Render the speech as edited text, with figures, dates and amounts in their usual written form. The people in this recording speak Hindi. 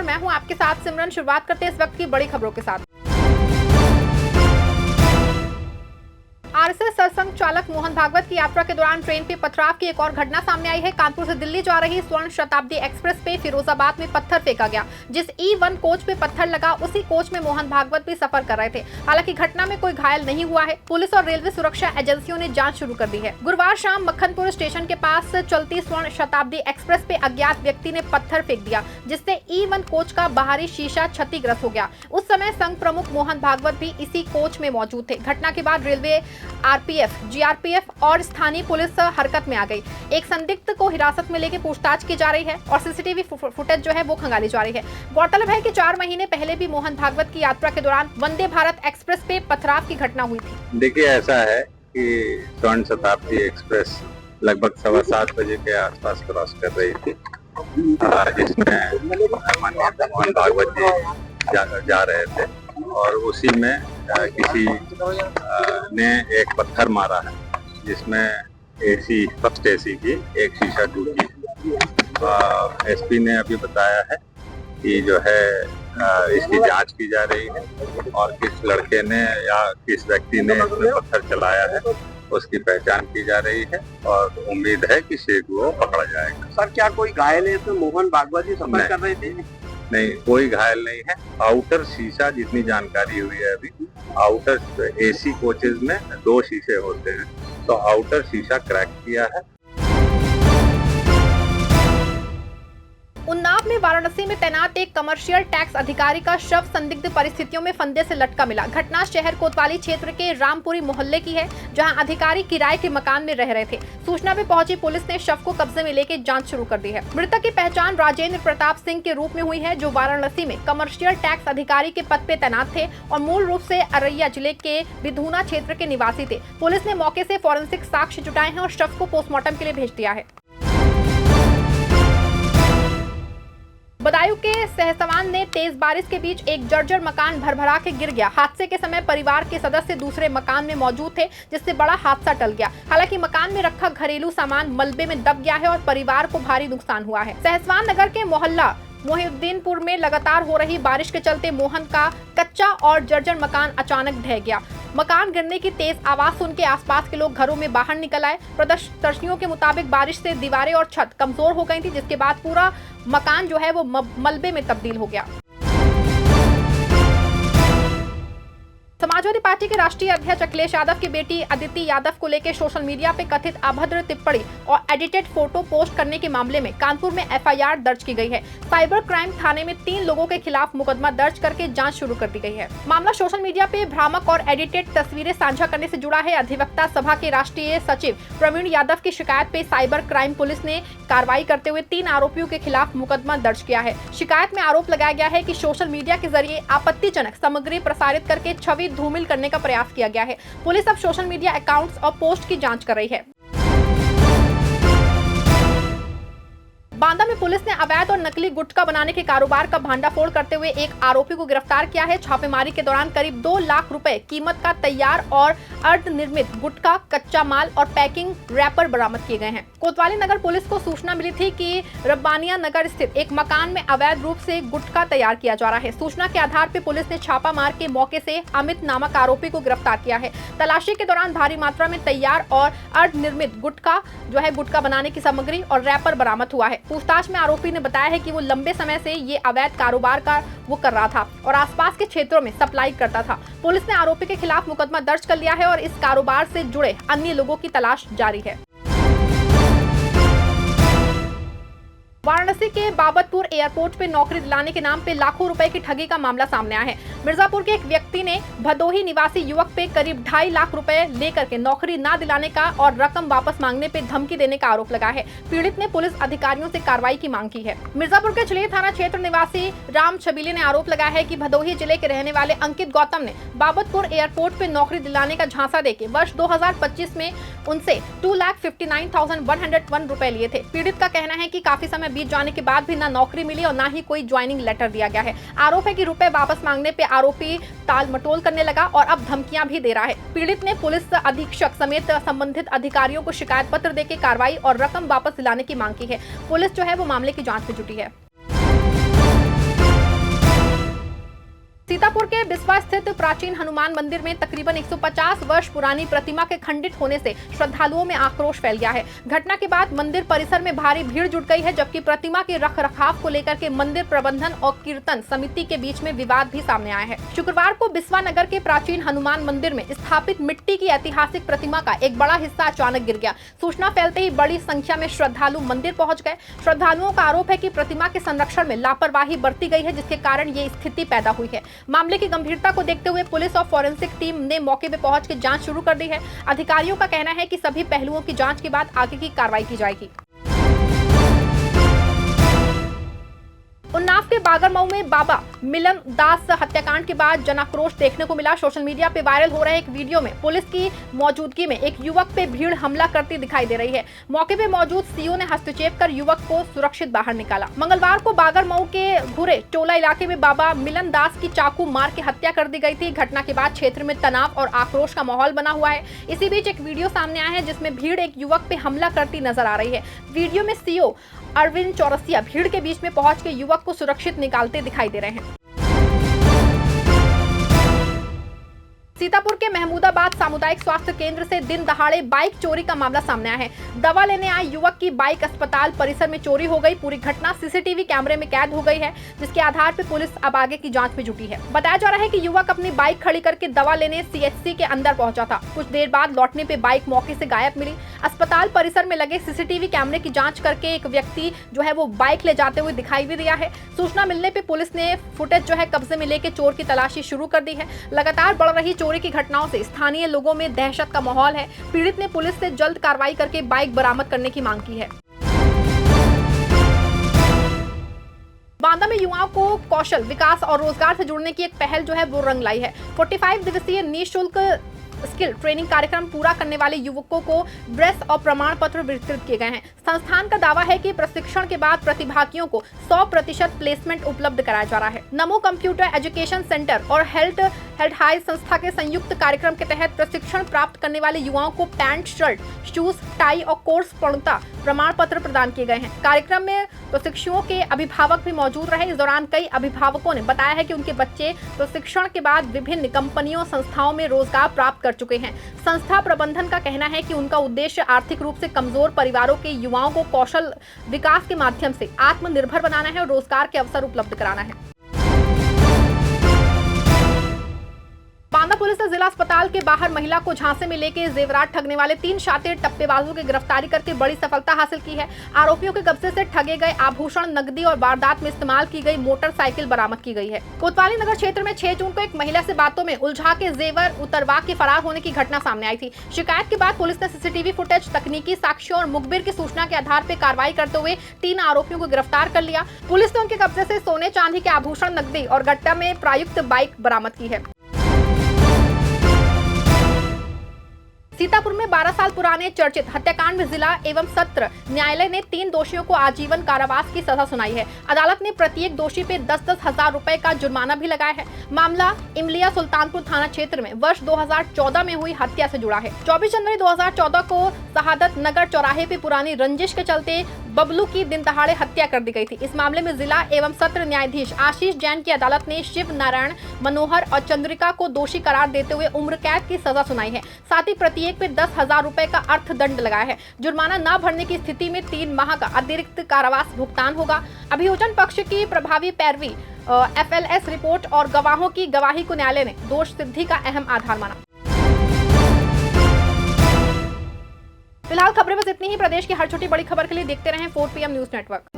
और मैं हूं आपके साथ सिमरन। शुरुआत करते हैं इस वक्त की बड़ी खबरों के साथ। आरएसएस सरसंघ चालक मोहन भागवत की यात्रा के दौरान ट्रेन पे पथराव की एक और घटना सामने आई है। कानपुर से दिल्ली जा रही स्वर्ण शताब्दी एक्सप्रेस पे फिरोजाबाद में पत्थर फेंका गया। जिस E1 कोच पे पत्थर लगा उसी कोच में मोहन भागवत भी सफर कर रहे थे। हालांकि घटना में कोई घायल नहीं हुआ है। पुलिस और रेलवे सुरक्षा एजेंसियों ने जाँच शुरू कर दी है। गुरुवार शाम मक्खनपुर स्टेशन के पास चलती स्वर्ण शताब्दी एक्सप्रेस पे अज्ञात व्यक्ति ने पत्थर फेंक दिया, जिससे E1 कोच का बाहरी शीशा क्षतिग्रस्त हो गया। उस समय संघ प्रमुख मोहन भागवत भी इसी कोच में मौजूद थे। घटना के बाद रेलवे, आरपीएफ, जीआरपीएफ और स्थानीय पुलिस हरकत में आ गई। एक संदिग्ध को हिरासत में लेकर पूछताछ की जा रही है और सीसीटीवी फुटेज जो है वो खंगाली जा रही है। गौरतलब है कि 4 महीने पहले भी मोहन भागवत की यात्रा के दौरान वंदे भारत एक्सप्रेस पे पथराव की घटना हुई थी। देखिए, ऐसा है कि स्वर्ण शताब्दी एक्सप्रेस लगभग 7:15 बजे के आसपास क्रॉस कर रही थी, जिसमें माननीय मोहन भागवत जी जा रहे थे और उसी में किसी ने एक पत्थर मारा है, जिसमें फर्स्ट एसी की एक शीशा टूटी है। एसपी ने अभी बताया है कि जो है इसकी जांच की जा रही है और किस लड़के ने या किस व्यक्ति ने इसमें पत्थर चलाया है उसकी पहचान की जा रही है और उम्मीद है कि शीघ्र वो पकड़ा जाएगा। सर, क्या कोई घायल है? तो मोहन भागवत जी सफर कर रहे थे? नहीं, कोई घायल नहीं है। आउटर शीशा, जितनी जानकारी हुई है अभी, आउटर एसी कोचेज में 2 शीशे होते हैं, तो आउटर शीशा क्रैक किया है। उन्नाव में वाराणसी में तैनात एक कमर्शियल टैक्स अधिकारी का शव संदिग्ध परिस्थितियों में फंदे से लटका मिला। घटना शहर कोतवाली क्षेत्र के रामपुरी मोहल्ले की है, जहां अधिकारी किराए के मकान में रह रहे थे। सूचना पे पहुंची पुलिस ने शव को कब्जे में लेकर जांच शुरू कर दी है। मृतक की पहचान राजेंद्र प्रताप सिंह के रूप में हुई है, जो वाराणसी में कमर्शियल टैक्स अधिकारी के पद पे तैनात थे और मूल रूप से अररिया जिले के विधुना क्षेत्र के निवासी थे। पुलिस ने मौके से फॉरेंसिक साक्ष्य जुटाए हैं और शव को पोस्टमार्टम के लिए भेज दिया है। बदायूं के सहसवान ने तेज बारिश के बीच एक जर्जर मकान भरभरा के गिर गया। हादसे के समय परिवार के सदस्य दूसरे मकान में मौजूद थे, जिससे बड़ा हादसा टल गया। हालांकि मकान में रखा घरेलू सामान मलबे में दब गया है और परिवार को भारी नुकसान हुआ है। सहसवान नगर के मोहल्ला मोहिउद्दीनपुर में लगातार हो रही बारिश के चलते मोहन का कच्चा और जर्जर मकान अचानक ढह गया। मकान गिरने की तेज आवाज सुन के आसपास के लोग घरों में बाहर निकल आए। प्रदर्शनियों के मुताबिक बारिश से दीवारें और छत कमजोर हो गई थी, जिसके बाद पूरा मकान जो है वो मलबे में तब्दील हो गया। समाजवादी पार्टी के राष्ट्रीय अध्यक्ष अखिलेश यादव की बेटी अदिति यादव को लेकर सोशल मीडिया पे कथित अभद्र टिप्पणी और एडिटेड फोटो पोस्ट करने के मामले में कानपुर में एफआईआर दर्ज की गई है। साइबर क्राइम थाने में 3 लोगों के खिलाफ मुकदमा दर्ज करके जांच शुरू कर दी गई है। मामला सोशल मीडिया पे भ्रामक और एडिटेड तस्वीरें साझा करने से जुड़ा है। अधिवक्ता सभा के राष्ट्रीय सचिव प्रवीण यादव की शिकायत पे साइबर क्राइम पुलिस ने कार्रवाई करते हुए 3 आरोपियों के खिलाफ मुकदमा दर्ज किया है। शिकायत में आरोप लगाया गया है कि सोशल मीडिया के जरिए आपत्तिजनक सामग्री प्रसारित करके छवि धूमिल करने का प्रयास किया गया है। पुलिस अब सोशल मीडिया अकाउंट्स और पोस्ट की जांच कर रही है। बांदा में पुलिस ने अवैध और नकली गुटखा बनाने के कारोबार का भांडाफोड़ करते हुए एक आरोपी को गिरफ्तार किया है। छापेमारी के दौरान करीब 2 लाख रुपए कीमत का तैयार और अर्धनिर्मित गुटखा, कच्चा माल और पैकिंग रैपर बरामद किए गए हैं। कोतवाली नगर पुलिस को सूचना मिली थी कि रब्बानिया नगर स्थित एक मकान में अवैध रूप से गुटखा तैयार किया जा रहा है। सूचना के आधार पर पुलिस ने छापा मार के मौके से अमित नामक आरोपी को गिरफ्तार किया है। तलाशी के दौरान भारी मात्रा में तैयार और अर्धनिर्मित गुटखा जो है गुटखा बनाने की सामग्री और रैपर बरामद हुआ है। पूछताछ में आरोपी ने बताया है कि वो लंबे समय से ये अवैध कारोबार का वो कर रहा था और आसपास के क्षेत्रों में सप्लाई करता था। पुलिस ने आरोपी के खिलाफ मुकदमा दर्ज कर लिया है और इस कारोबार से जुड़े अन्य लोगों की तलाश जारी है। वाराणसी के बाबतपुर एयरपोर्ट पे नौकरी दिलाने के नाम पे लाखों रुपए की ठगी का मामला सामने आया है। मिर्जापुर के एक व्यक्ति ने भदोही निवासी युवक पे करीब 2.5 लाख रुपए लेकर के नौकरी ना दिलाने का और रकम वापस मांगने पे धमकी देने का आरोप लगाया है। पीड़ित ने पुलिस अधिकारियों से कार्रवाई की मांग की है। मिर्जापुर के चिलेर थाना क्षेत्र निवासी राम छबीले ने आरोप लगाया है कि भदोही जिले के रहने वाले अंकित गौतम ने बाबतपुर एयरपोर्ट पे नौकरी दिलाने का झांसा देके वर्ष 2025 में उनसे 2,59,101 रुपए लिए थे। पीड़ित का कहना है कि काफी समय बीत जाने के बाद भी ना नौकरी मिली और ना ही कोई ज्वाइनिंग लेटर दिया गया है। आरोप है कि रुपए वापस मांगने पे आरोपी टाल मटोल करने लगा और अब धमकियां भी दे रहा है। पीड़ित ने पुलिस अधीक्षक समेत संबंधित अधिकारियों को शिकायत पत्र देकर कार्रवाई और रकम वापस दिलाने की मांग की है। पुलिस जो है वो मामले की जांच में जुटी है। सीतापुर के बिस्वा स्थित प्राचीन हनुमान मंदिर में तकरीबन 150 वर्ष पुरानी प्रतिमा के खंडित होने से श्रद्धालुओं में आक्रोश फैल गया है। घटना के बाद मंदिर परिसर में भारी भीड़ जुट गई है, जबकि प्रतिमा के रखरखाव को लेकर के मंदिर प्रबंधन और कीर्तन समिति के बीच में विवाद भी सामने आया है। शुक्रवार को बिस्वा नगर के प्राचीन हनुमान मंदिर में स्थापित मिट्टी की ऐतिहासिक प्रतिमा का एक बड़ा हिस्सा अचानक गिर गया। सूचना फैलते ही बड़ी संख्या में श्रद्धालु मंदिर पहुंच गए। श्रद्धालुओं का आरोप है कि प्रतिमा के संरक्षण में लापरवाही बरती गई है, जिसके कारण ये स्थिति पैदा हुई है। मामले की गंभीरता को देखते हुए पुलिस और फॉरेंसिक टीम ने मौके पर पहुंच के जांच शुरू कर दी है। अधिकारियों का कहना है कि सभी पहलुओं की जांच के बाद आगे की कार्रवाई की जाएगी। उन्नाव के बागरमऊ में बाबा मिलन दास हत्याकांड के बाद जनाक्रोश देखने को मिला। सोशल मीडिया पे वायरल हो रहे एक वीडियो में पुलिस की मौजूदगी में एक युवक पे भीड़ हमला करती दिखाई दे रही है। मौके पे मौजूद सीओ ने हस्तक्षेप कर युवक को सुरक्षित बाहर निकाला। मंगलवार को बागरमऊ के घुरे टोला इलाके में बाबा मिलन दास की चाकू मार के हत्या कर दी गई थी। घटना के बाद क्षेत्र में तनाव और आक्रोश का माहौल बना हुआ है। इसी बीच एक वीडियो सामने आया है जिसमें भीड़ एक युवक पे हमला करती नजर आ रही है। वीडियो में सीओ अरविंद चौरसिया भीड़ के बीच में पहुंच के युवक को सुरक्षित निकालते दिखाई दे रहे हैं। सीतापुर के महमूदाबाद सामुदायिक स्वास्थ्य केंद्र से दिन दहाड़े बाइक चोरी का मामला सामने आया है। दवा लेने आए युवक की बाइक अस्पताल परिसर में चोरी हो गई। पूरी घटना सीसीटीवी कैमरे में कैद हो गई है, जिसके आधार पर पुलिस अब आगे की जांच में जुटी है। बताया जा रहा है कि युवक अपनी बाइक खड़ी करके दवा लेने सीएचसी के अंदर पहुंचा था। कुछ देर बाद लौटने पे बाइक मौके से गायब मिली। अस्पताल परिसर में लगे सीसीटीवी कैमरे की जांच करके एक व्यक्ति जो है वो बाइक ले जाते हुए दिखाई भी दिया है। सूचना मिलने पे पुलिस ने फुटेज जो है कब्जे में लेके चोर की तलाशी शुरू कर दी है। लगातार बढ़ रही चोरी की घटनाओं से स्थानीय लोगों में दहशत का माहौल है। पीड़ित ने पुलिस से जल्द कार्रवाई करके बाइक बरामद करने की मांग की है। बांदा में युवाओं को कौशल विकास और रोजगार से जुड़ने की एक पहल जो है वो रंग लाई है। 45 दिवसीय निःशुल्क स्किल ट्रेनिंग कार्यक्रम पूरा करने वाले युवकों को ड्रेस और प्रमाण पत्र वितरित किए गए हैं। संस्थान का दावा है कि प्रशिक्षण के बाद प्रतिभागियों को 100% प्लेसमेंट उपलब्ध कराया जा रहा है। नमो कंप्यूटर एजुकेशन सेंटर और हेल्थ हाई संस्था के संयुक्त कार्यक्रम के तहत प्रशिक्षण प्राप्त करने वाले युवाओं को पैंट, शर्ट, शूज, टाई और कोर्स पूर्णता प्रमाण पत्र प्रदान किए गए हैं। कार्यक्रम में प्रशिक्षुओं के अभिभावक भी मौजूद रहे। इस दौरान कई अभिभावकों ने बताया है कि उनके बच्चे प्रशिक्षण के बाद विभिन्न कंपनियों संस्थाओं में रोजगार प्राप्त कर चुके हैं। संस्था प्रबंधन का कहना है कि उनका उद्देश्य आर्थिक रूप से कमजोर परिवारों के युवाओं को कौशल विकास के माध्यम से आत्मनिर्भर बनाना है और रोजगार के अवसर उपलब्ध कराना है। बांदा पुलिस ने जिला अस्पताल के बाहर महिला को झांसे में लेके जेवरात ठगने वाले 3 शातिर टप्पेबाजों की गिरफ्तारी करके बड़ी सफलता हासिल की है। आरोपियों के कब्जे से ठगे गए आभूषण, नकदी और वारदात में इस्तेमाल की गई मोटरसाइकिल बरामद की गई है। कोतवाली नगर क्षेत्र में 6 जून को एक महिला से बातों में उलझा के जेवर उतरवा के फरार होने की घटना सामने आई थी। शिकायत के बाद पुलिस ने सीसीटीवी फुटेज, तकनीकी साक्ष्यों और मुखबिर की सूचना के आधार पर कार्रवाई करते हुए 3 आरोपियों को गिरफ्तार कर लिया। पुलिस ने उनके कब्जे से सोने चांदी के आभूषण, नकदी और गट्टा में प्रयुक्त बाइक बरामद की है। सीतापुर में 12 साल पुराने चर्चित हत्याकांड में जिला एवं सत्र न्यायालय ने 3 दोषियों को आजीवन कारावास की सजा सुनाई है। अदालत ने प्रत्येक दोषी पे 10-10 हजार रुपए का जुर्माना भी लगाया है। मामला इमलिया सुल्तानपुर थाना क्षेत्र में वर्ष 2014 में हुई हत्या से जुड़ा है। 24 जनवरी 2014 को शहादत नगर चौराहे पे पुरानी रंजिश के चलते बबलू की दिन दहाड़े हत्या कर दी गई थी। इस मामले में जिला एवं सत्र न्यायाधीश आशीष जैन की अदालत ने शिव नारायण, मनोहर और चंद्रिका को दोषी करार देते हुए उम्र कैद की सजा सुनाई है। साथ ही प्रत्येक पे 10,000 रुपए का अर्थदंड लगाया है। जुर्माना न भरने की स्थिति में 3 माह का अतिरिक्त कारावास भुगतान होगा। अभियोजन पक्ष की प्रभावी पैरवी, FLS रिपोर्ट और गवाहों की गवाही को न्यायालय ने दोष सिद्धि का अहम आधार माना। फिलहाल खबरें बस इतनी ही। प्रदेश की हर छोटी बड़ी खबर के लिए देखते रहें 4 PM न्यूज नेटवर्क।